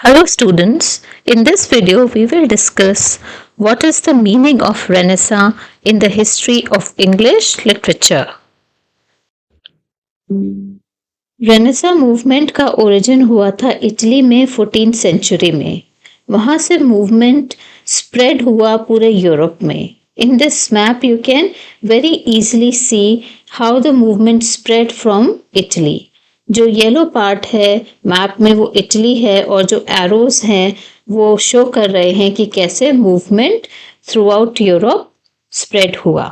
Hello students, in this video we will discuss what is the meaning of Renaissance in the history of English literature. Renaissance movement का origin हुआ था Italy में 14th century में। वहां से movement spread हुआ पूरे Europe में। In this map you can very easily see how the movement spread from Italy. जो येलो पार्ट है मैप में वो इटली है और जो एरोज हैं वो शो कर रहे हैं कि कैसे movement through out Europe spread हुआ।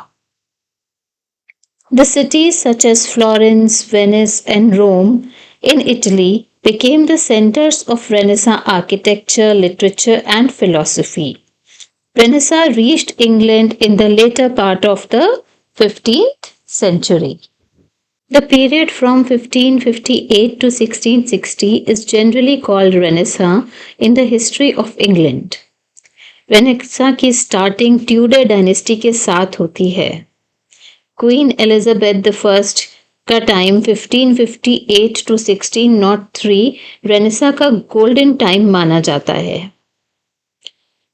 The cities such as Florence, Venice and Rome in Italy became the centers of Renaissance architecture, literature and philosophy. Renaissance reached England in the later part of the 15th century. The period from 1558 to 1660 is generally called Renaissance in the history of England. Renaissance की starting Tudor dynasty के साथ होती है। Queen Elizabeth the first का time 1558 to 1603 renaissance का golden time माना जाता है।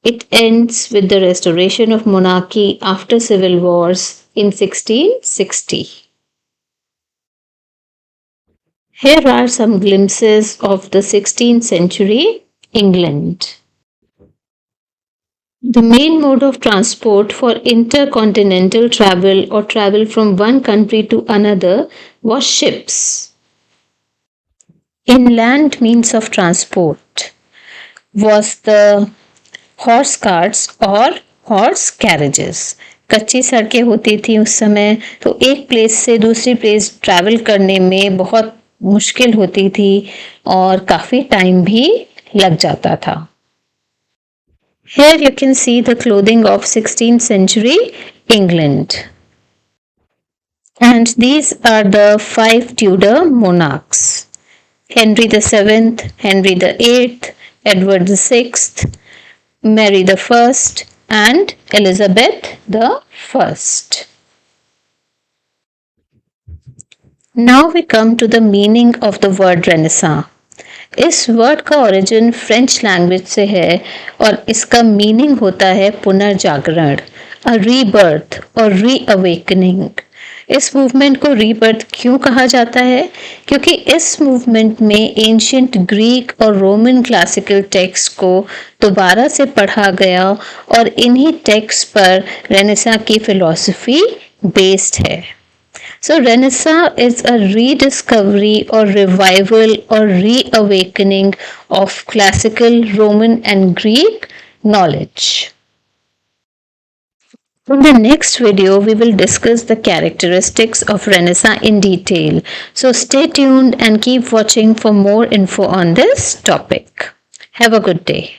It ends with the restoration of monarchy after civil wars in 1660. Here are some glimpses of the 16th century England. The main mode of transport for intercontinental travel or travel from one country to another was ships. Inland means of transport was the horse carts or horse carriages. कच्ची सड़कें होती थी उस समय, तो एक place से दूसरी प्लेस ट्रैवल करने में बहुत मुश्किल होती थी और काफ़ी टाइम भी लग जाता था। Here you can see the clothing of 16th century England. And these are the 5 Tudor monarchs. Henry VII, Henry VIII, Edward VI, Mary I and Elizabeth I. Now we come to the meaning of the word Renaissance. इस word का origin French language से है और इसका meaning होता है पुनर्जागरण, अ rebirth और रीअवेकनिंग। इस मूवमेंट को रीबर्थ क्यों कहा जाता है? क्योंकि इस मूवमेंट में एंशियंट ग्रीक और रोमन क्लासिकल टेक्स्ट को दोबारा से पढ़ा गया और इन्हीं टेक्स्ट पर रेनेसां की फिलॉसफी बेस्ड है। So Renaissance is a rediscovery or revival or reawakening of classical Roman and Greek knowledge. In the next video, we will discuss the characteristics of Renaissance in detail. So stay tuned and keep watching for more info on this topic. Have a good day.